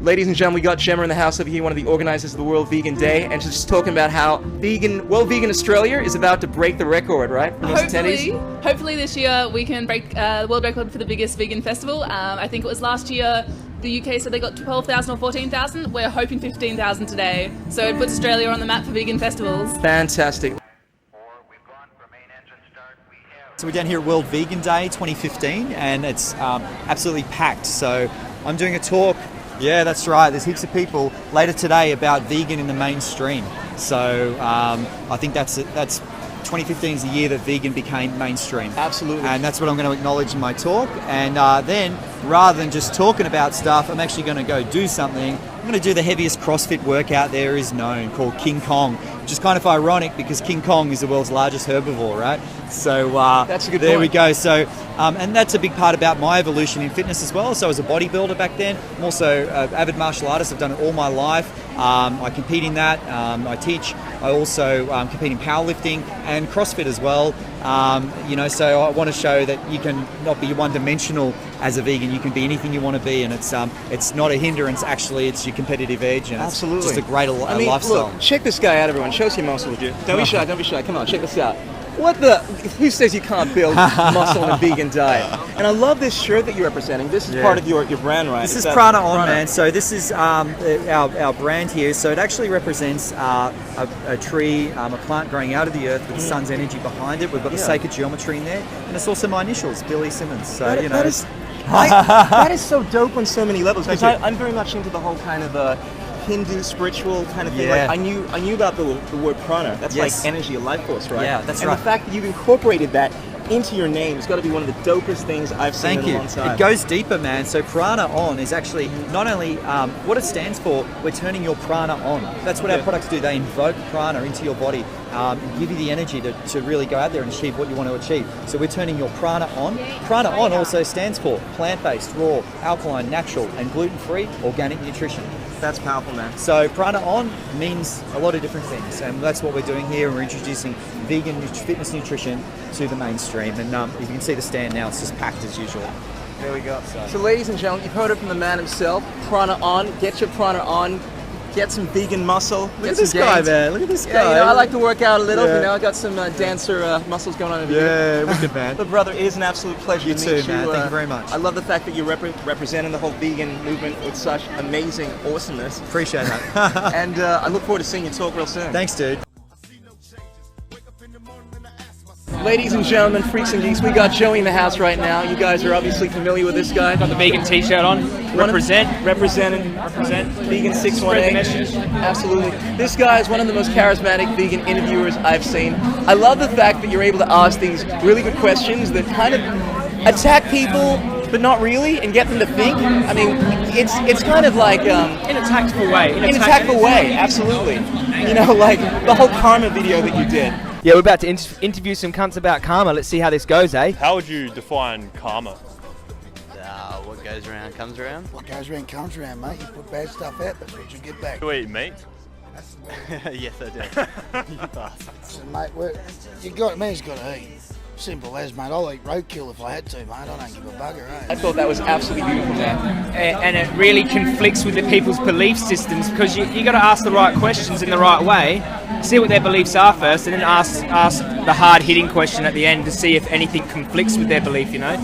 Ladies and gentlemen, we got Gemma in the house over here, one of the organizers of the World Vegan Day, and she's talking about how World Vegan Australia is about to break the record, right? For most attendees? Hopefully this year we can break the world record for the biggest vegan festival. I think it was last year the UK said they got 12,000 or 14,000. We're hoping 15,000 today. So it puts Australia on the map for vegan festivals. Fantastic. So we're down here at World Vegan Day 2015 and it's absolutely packed. So I'm doing a talk. Yeah, that's right. There's heaps of people later today about vegan in the mainstream. So I think that's 2015 is the year that vegan became mainstream. Absolutely. And that's what I'm going to acknowledge in my talk. And then, rather than just talking about stuff, I'm actually going to go do something. I'm going to do the heaviest CrossFit workout there is known, called King Kong, which is kind of ironic because King Kong is the world's largest herbivore, right? So that's a good there point. we go. So, and that's a big part about my evolution in fitness as well. So I was a bodybuilder back then. I'm also an avid martial artist. I've done it all my life. I compete in that. I teach. I also compete in powerlifting and CrossFit as well. So I want to show that you can not be one-dimensional as a vegan. You can be anything you want to be, and it's not a hindrance. Actually, it's your competitive edge, and Absolutely. it's just a great lifestyle. Look, check this guy out, everyone. Show us your muscle, dude. Don't be shy. Don't be shy. Come on, check this out. What the? Who says you can't build muscle in a vegan diet? And I love this shirt that you're representing. This is part of your brand, right? This is Prana On, man. So this is our brand here. So it actually represents a tree, a plant growing out of the earth with the sun's energy behind it. We've got the sacred geometry in there, and it's also my initials, Billy Simmons. So that is so dope on so many levels. Because I'm very much into the whole kind of Hindu spiritual kind of thing. Yeah. Like I knew about the word prana. That's like energy, a life force, right? Yeah, that's right. And the fact that you've incorporated that into your name has got to be one of the dopest things I've seen in a long time. It goes deeper, man. So Prana On is actually not only what it stands for, we're turning your prana on. That's what our products do. They invoke prana into your body, give you the energy to really go out there and achieve what you want to achieve. So we're turning your prana on. Prana On also stands for plant-based, raw, alkaline, natural, and gluten-free organic nutrition. That's powerful, man. So Prana On means a lot of different things, and that's what we're doing here. We're introducing vegan fitness nutrition to the mainstream, and if you can see the stand now, it's just packed as usual. There we go. So ladies and gentlemen, you've heard it from the man himself. Prana On. Get your prana on. Get some vegan muscle. Look at this guy, man. Look at this guy. Yeah, I like to work out a little. Yeah. I got some dancer muscles going on over here. Yeah, wicked, man. But brother, it is an absolute pleasure you to too, meet you. Man. Thank you very much. I love the fact that you're representing the whole vegan movement with such amazing awesomeness. Appreciate that. And I look forward to seeing you talk real soon. Thanks, dude. Ladies and gentlemen, freaks and geeks, we got Joey in the house right now. You guys are obviously familiar with this guy. Got the vegan t-shirt on. Represent. Vegan 618. Absolutely. This guy is one of the most charismatic vegan interviewers I've seen. I love the fact that you're able to ask these really good questions that kind of attack people, but not really, and get them to think. I mean, it's kind of like in a tactful way. In a tactful way, absolutely. You know, like the whole karma video that you did. Yeah, we're about to interview some cunts about karma. Let's see how this goes, eh? How would you define karma? What goes around comes around. What goes around comes around, mate. You put bad stuff out, that's what you get back. Do you eat meat? Yes, I do. You bastard. So, mate, man's got to eat. Simple as, mate. I'll eat roadkill if I had to, mate. I don't give a bugger, eh? I thought that was absolutely beautiful, man. And it really conflicts with the people's belief systems because you got to ask the right questions in the right way, see what their beliefs are first, and then ask the hard-hitting question at the end to see if anything conflicts with their belief, you know?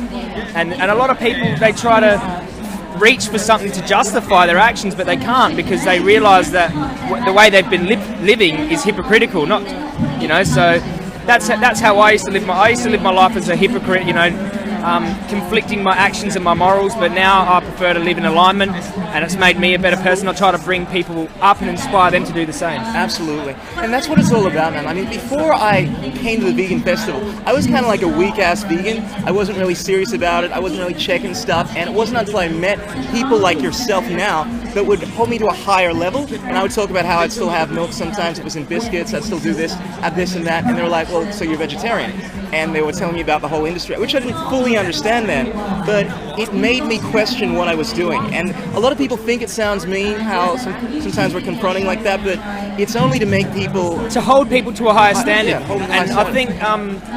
And a lot of people, they try to reach for something to justify their actions, but they can't because they realise that the way they've been living is hypocritical, not, you know, so... That's how I used to live my life as a hypocrite, you know, conflicting my actions and my morals, but now I prefer to live in alignment, and it's made me a better person. I try to bring people up and inspire them to do the same. Absolutely. And that's what it's all about, man. I mean, before I came to the vegan festival, I was kind of like a weak-ass vegan. I wasn't really serious about it. I wasn't really checking stuff, and it wasn't until I met people like yourself now that would hold me to a higher level, and I would talk about how I'd still have milk sometimes. It was in biscuits. I'd still do this, have this and that, and they were like, well, so you're vegetarian. And they were telling me about the whole industry, which I didn't fully understand then, but it made me question what I was doing. And a lot of people think it sounds mean how sometimes we're confronting like that, but it's only to make people... To hold people to a higher standard. Yeah, hold them to a and higher I think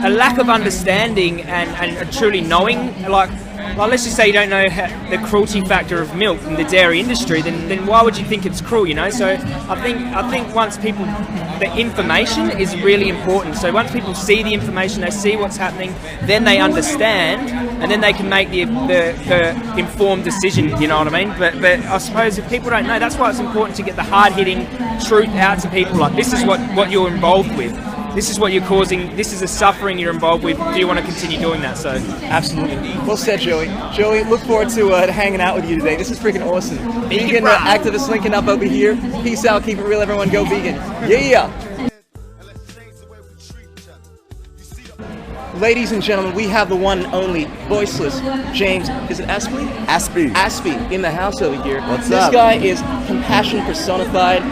a lack of understanding and truly knowing, like, Well, let's just say you don't know the cruelty factor of milk in the dairy industry, then why would you think it's cruel, you know? So I think once people, the information is really important. So once people see the information, they see what's happening, then they understand, and then they can make the informed decision, you know what I mean? But I suppose if people don't know, that's why it's important to get the hard-hitting truth out to people, like this is what you're involved with. This is what you're causing. This is the suffering you're involved with. Do you want to continue doing that? So, absolutely. Well said, Joey. Joey, look forward to hanging out with you today. This is freaking awesome. Vegan activists linking up over here. Peace out. Keep it real, everyone. Go vegan. Yeah. Ladies and gentlemen, we have the one and only voiceless James. Is it Aspey? Aspey in the house over here. What's this up? This guy is compassion personified.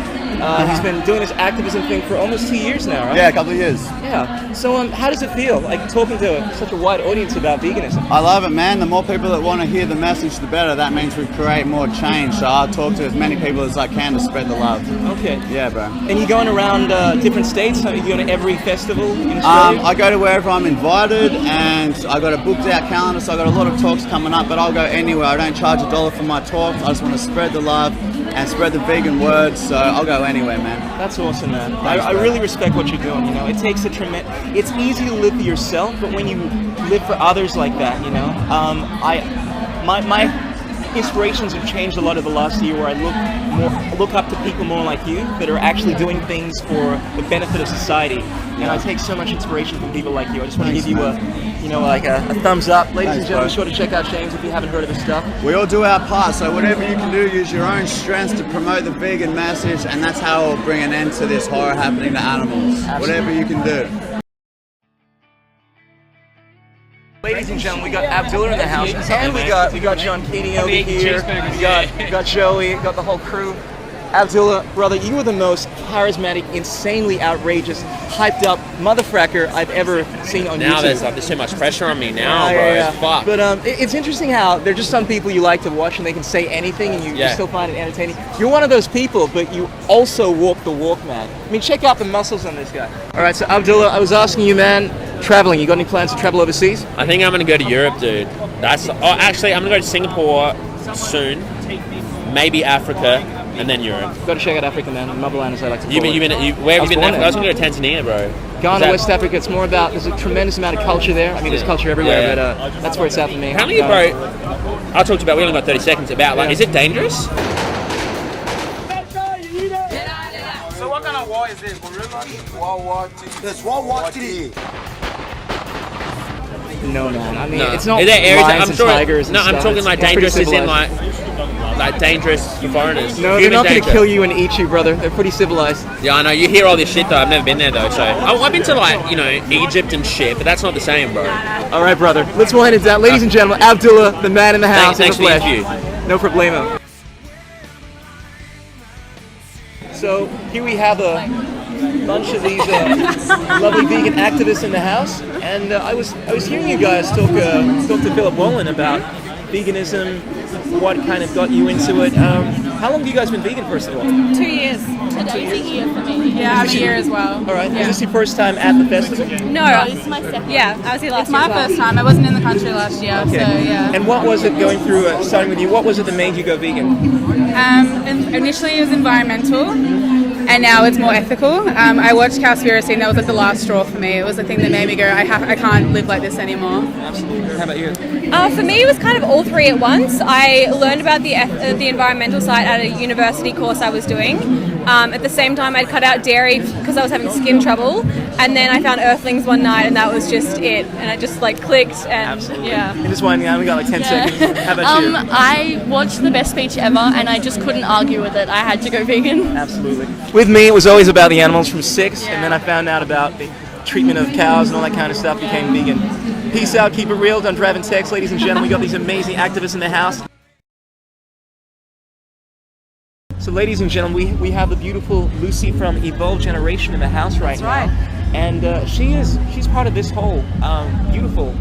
He's been doing this activism thing for almost 2 years now, right? Yeah, a couple of years. Yeah. So how does it feel, like talking to such a wide audience about veganism? I love it, man. The more people that want to hear the message, the better. That means we create more change. So I'll talk to as many people as I can to spread the love. Okay. Yeah, bro. And you're going around different states? Are you going to every festival in Australia? I go to wherever I'm invited, and I got a booked out calendar, so I got a lot of talks coming up, but I'll go anywhere. I don't charge $1 for my talks. I just want to spread the love and spread the vegan word, so I'll go anywhere, man. That's awesome, man. I really respect what you're doing, you know. It takes a tremendous... It's easy to live for yourself, but when you live for others like that, you know, my inspirations have changed a lot over the last year, where I look up to people more like you that are actually doing things for the benefit of society. And I take so much inspiration from people like you. I just want to give you a thumbs up. Ladies and gentlemen, be sure to check out James if you haven't heard of his stuff. We all do our part, so whatever you can do, use your own strengths to promote the vegan message, and that's how we'll bring an end to this horror happening to animals. Absolutely. Whatever you can do. Ladies and gentlemen, we got Abdullah in the house, and we got John Keeney over here. We got Joey, we got the whole crew. Abdullah, brother, you are the most charismatic, insanely outrageous, hyped up motherfracker I've ever seen on YouTube. Now there's too much pressure on me now, bro. Yeah. It's fucked. But it's interesting how there are just some people you like to watch and they can say anything and you still find it entertaining. You're one of those people, but you also walk the walk, man. I mean, check out the muscles on this guy. All right, so Abdullah, I was asking you, man, traveling. You got any plans to travel overseas? I think I'm gonna go to Europe, dude. Actually, I'm gonna go to Singapore soon. Maybe Africa. And then Europe. Got to check out Africa, man. Motherland, as I like to call it. Where have you been? I was going to go to Tanzania, bro. Ghana, West Africa. It's more about. There's a tremendous amount of culture there. I mean, there's culture everywhere, but that's where it's at for me. How many, bro? I'll talk to you about. We only got 30 seconds. About like, is it dangerous? So what kind of war is this? World War II. There's World War III. No, man. I mean, it's not Is there areas lions and tigers and stuff. I'm talking like dangerous as in like dangerous for foreigners. No, they're not going to kill you and eat you, brother. They're pretty civilized. Yeah, I know. You hear all this shit though. I've never been there though. So I've been to like, you know, Egypt and shit, but that's not the same, bro. All right, brother. Let's wind it down. Ladies and gentlemen, Abdullah, the man in the house. Thanks for the interview. No problemo. So here we have a bunch of these lovely vegan activists in the house, and I was hearing you guys talk to Philip Wollen about veganism, what kind of got you into it. How long have you guys been vegan, first of all? 2 years. Today's a year for me. Yeah, I'm a year as well. All right. Yeah. Is this your first time at the festival? No, this is my second. Yeah, I was here last It's year. my as well. first time. I wasn't in the country last year, Okay. so yeah. And what was it going through, starting with you, what was it that made you go vegan? Initially it was environmental, and now it's more ethical. I watched Cowspiracy, and that was like the last straw for me. It was the thing that made me go, I can't live like this anymore. Absolutely. How about you? For me, it was kind of all three at once. I learned about the environmental side at a university course I was doing. At the same time, I'd cut out dairy because I was having skin trouble, and then I found Earthlings one night, and that was just it. And it just like clicked, and yeah. And just winding down, we got like 10 seconds. How about you? I watched the best speech ever, and I just couldn't argue with it. I had to go vegan. Absolutely. With me, it was always about the animals from 6, and then I found out about the treatment of cows and all that kind of stuff, became vegan. Peace out, keep it real, don't drive and text. Ladies and gentlemen, we got these amazing activists in the house. So ladies and gentlemen, we have the beautiful Lucy from Evolve Generation in the house right now. Right. And she's part of this whole beautiful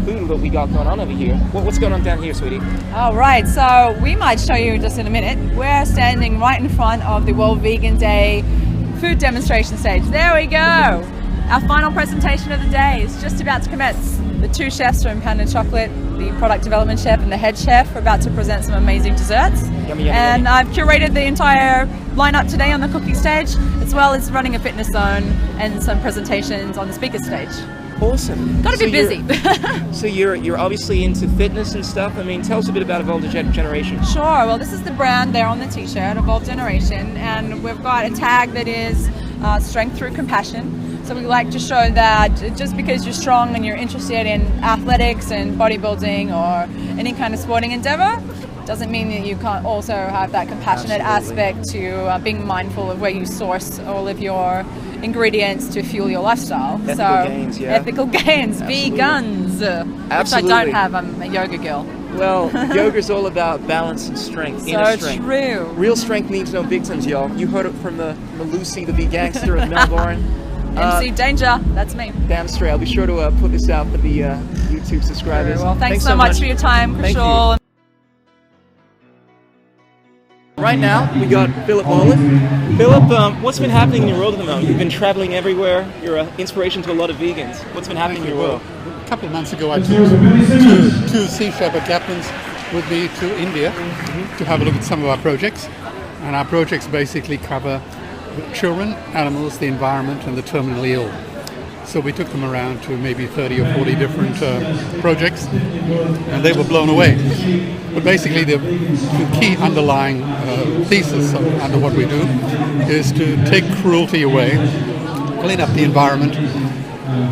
food that we got going on over here. What's going on down here, sweetie? All right, so we might show you just in a minute. We're standing right in front of the World Vegan Day food demonstration stage. There we go. Our final presentation of the day is just about to commence. The two chefs from Pound and Chocolate, the product development chef and the head chef, are about to present some amazing desserts. Yummy, yummy, and yummy. I've curated the entire lineup today on the cooking stage, as well as running a fitness zone and some presentations on the speaker stage. Awesome. Got to be busy. So you're obviously into fitness and stuff. I mean, tell us a bit about Evolved Generation. Sure. Well, this is the brand there on the t-shirt, Evolved Generation, and we've got a tag that is strength through compassion. So we like to show that just because you're strong and you're interested in athletics and bodybuilding or any kind of sporting endeavor, doesn't mean that you can't also have that compassionate aspect to being mindful of where you source all of your ingredients to fuel your lifestyle. Ethical gains, yeah. Ethical gains, vegans, which I don't have. I'm a yoga girl. Well, yoga's all about balance and strength, inner strength. True. Real strength needs no victims, y'all. You heard it from the Lucy, the big gangster of Melbourne. MC Danger, that's me. Damn straight. I'll be sure to put this out for the YouTube subscribers. Well, thanks so much for your time, Krishool. Right now, we got Philip Wollen. Philip, what's been happening in your world at the moment? You've been traveling everywhere. You're an inspiration to a lot of vegans. What's been happening in your world? A couple of months ago, I took two Sea Shepherd captains with me to India to have a look at some of our projects. And our projects basically cover children, animals, the environment, and the terminally ill. So we took them around to maybe 30 or 40 different projects, and they were blown away. But basically the key underlying thesis under what we do is to take cruelty away, clean up the environment,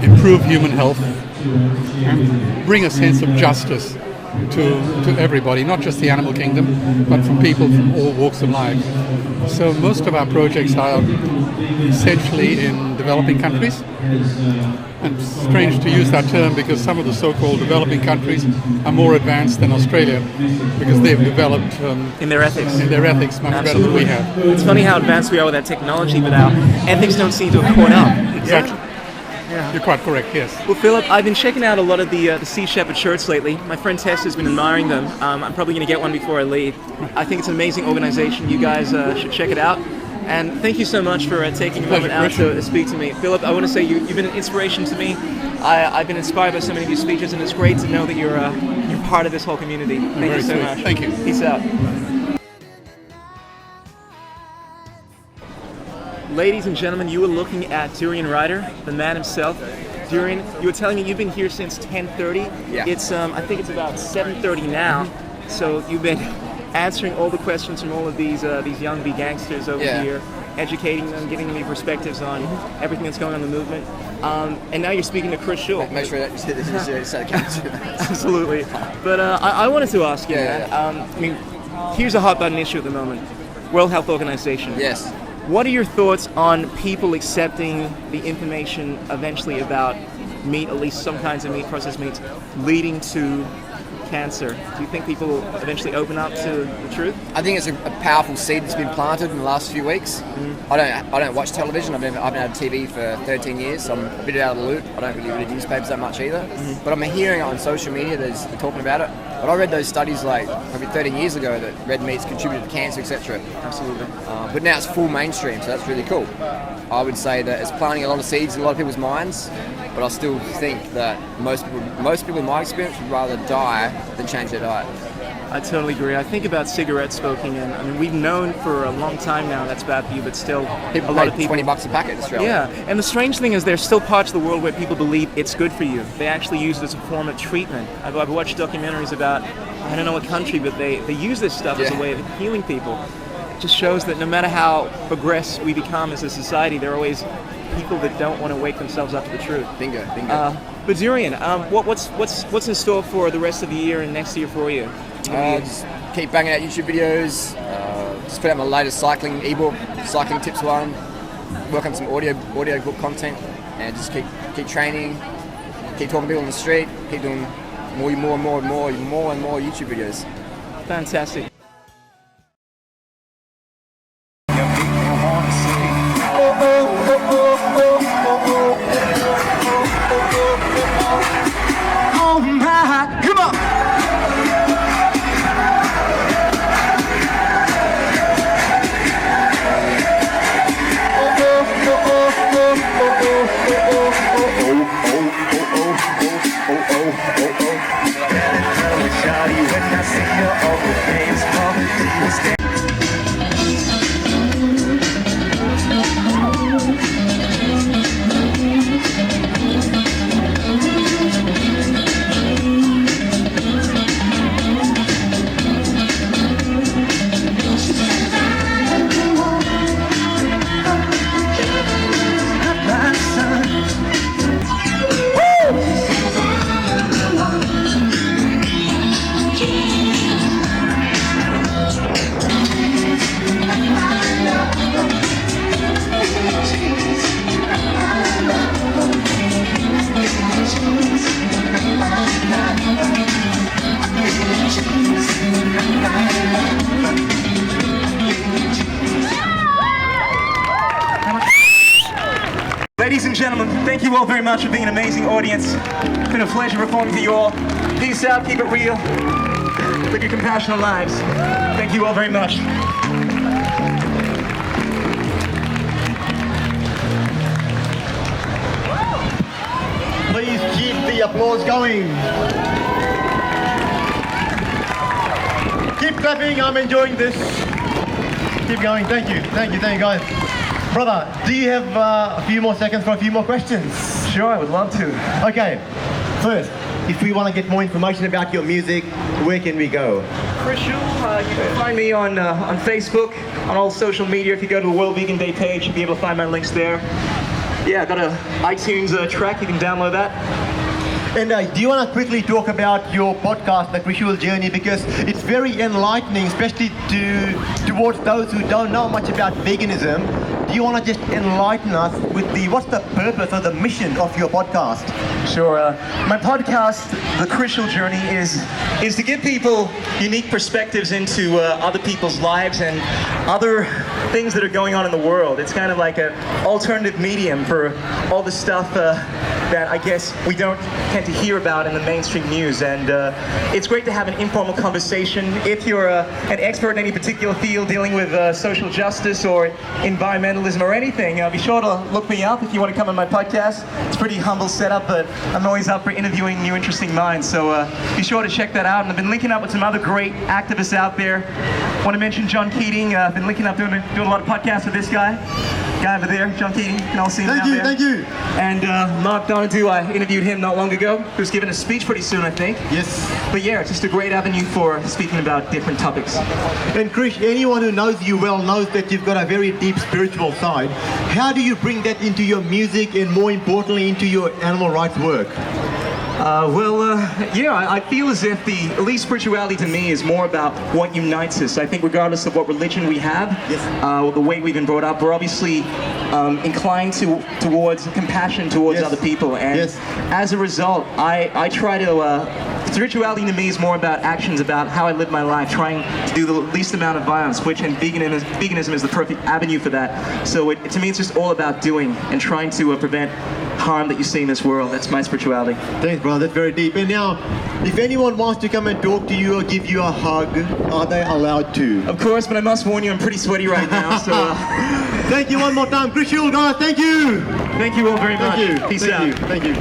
improve human health, and bring a sense of justice to everybody, not just the animal kingdom, but from people from all walks of life. So most of our projects are essentially in developing countries. And it's strange to use that term because some of the so-called developing countries are more advanced than Australia because they've developed in their ethics much better than we have. It's funny how advanced we are with that technology, but our ethics don't seem to have caught up. Exactly. Yeah. You're quite correct, yes. Well, Philip, I've been checking out a lot of the Sea Shepherd shirts lately. My friend Tess has been admiring them. I'm probably going to get one before I leave. I think it's an amazing organization. You guys should check it out. And thank you so much for taking a moment out to speak to me. Philip, I want to say you've been an inspiration to me. I've been inspired by so many of your speeches, and it's great to know that you're part of this whole community. Thank you so much. Thank you. Peace out. Ladies and gentlemen, you were looking at Durian Rider, the man himself. Durian, you were telling me you've been here since 10:30. Yeah. It's I think it's about 7:30 now. So you've been answering all the questions from all of these young bee gangsters over here, educating them, giving them your perspectives on everything that's going on in the movement. And now you're speaking to Krishool. Make sure that you set a camera. Absolutely. But I wanted to ask you, man. I mean, here's a hot button issue at the moment. World Health Organization. Yes. What are your thoughts on people accepting the information eventually about meat, at least some kinds of meat, processed meats, leading to cancer? Do you think people will eventually open up to the truth? I think it's a powerful seed that's been planted in the last few weeks. I don't watch television. I've been out of TV for 13 years, so I'm a bit out of the loop. I don't really read newspapers that much either. But I'm hearing it on social media. They're talking about it. But I read those studies like probably 13 years ago that red meats contributed to cancer, etc. Absolutely. But now it's full mainstream, so that's really cool. I would say that it's planting a lot of seeds in a lot of people's minds, but I still think that most people in my experience would rather die than change their diet. I totally agree. I think about cigarette smoking, and I mean, we've known for a long time now that's bad for you, but still, people a lot of people. $20 a packet in Australia. Yeah, and the strange thing is, there's still parts of the world where people believe it's good for you. They actually use it as a form of treatment. I've watched documentaries about, I don't know what country, but they use this stuff as a way of healing people. It just shows that no matter how progressed we become as a society, there are always people that don't want to wake themselves up to the truth. Bingo. But Durian, what's in store for the rest of the year and next year for you? Just keep banging out YouTube videos. Just put out my latest cycling ebook, cycling tips one. Work on some audio book content, and just keep training. Keep talking to people on the street. Keep doing more and more YouTube videos. Fantastic. much for being an amazing audience. It's been a pleasure performing for you all. Peace out, keep it real. Live your compassionate lives. Thank you all very much. Please keep the applause going. Keep clapping, I'm enjoying this. Keep going, thank you guys. Brother, do you have a few more seconds for a few more questions? Sure, I would love to. Okay, first, if we want to get more information about your music, where can we go? Krishool, you can find me on Facebook, on all social media. If you go to the World Vegan Day page, you'll be able to find my links there. Yeah, I've got a iTunes track, you can download that. And do you want to quickly talk about your podcast, The Krishool Journey, because it's very enlightening, especially towards those who don't know much about veganism. Do you want to just enlighten us with what's the purpose or the mission of your podcast? Sure. My podcast, The Krishool Journey, is to give people unique perspectives into other people's lives and other things that are going on in the world. It's kind of like an alternative medium for all the stuff that I guess we don't tend to hear about in the mainstream news. And it's great to have an informal conversation. If you're an expert in any particular field dealing with social justice or environmentalism or anything, be sure to look me up if you want to come on my podcast. It's a pretty humble setup, but I'm always up for interviewing new interesting minds. So be sure to check that out. And I've been linking up with some other great activists out there. I want to mention John Keating. I've been linking up doing a lot of podcasts with this guy over there, John Keating. You can all see him out there. Thank you. And Mark Donahue, I interviewed him not long ago. Who's giving a speech pretty soon, I think. Yes. But yeah, it's just a great avenue for speaking about different topics. And Krish, anyone who knows you well knows that you've got a very deep spiritual side. How do you bring that into your music and more importantly into your animal rights work? I feel as if the elite spirituality to me is more about what unites us. I think regardless of what religion we have, the way we've been brought up, we're obviously inclined towards compassion towards other people. And as a result, I try to, spirituality to me is more about actions, about how I live my life, trying to do the least amount of violence, which in veganism is the perfect avenue for that. So to me, it's just all about doing and trying to prevent harm that you see in this world. That's my spirituality. Thanks, brother. That's very deep. And now, if anyone wants to come and talk to you or give you a hug, are they allowed to? Of course, but I must warn you, I'm pretty sweaty right now. So, thank you one more time, Krishool, guys. Thank you. Thank you all very much. Thank you. Peace out. Thank you.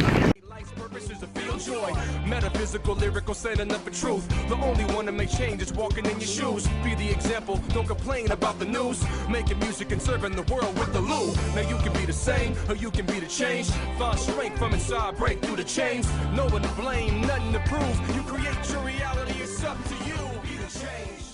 Joy, metaphysical, lyrical, saying of the truth. The only one to make change is walking in your shoes. Be the example, don't complain about the news. Making music and serving the world with the loo. Now you can be the same, or you can be the change. Find strength from inside, break through the chains. No one to blame, nothing to prove. You create your reality, it's up to you. Be the change.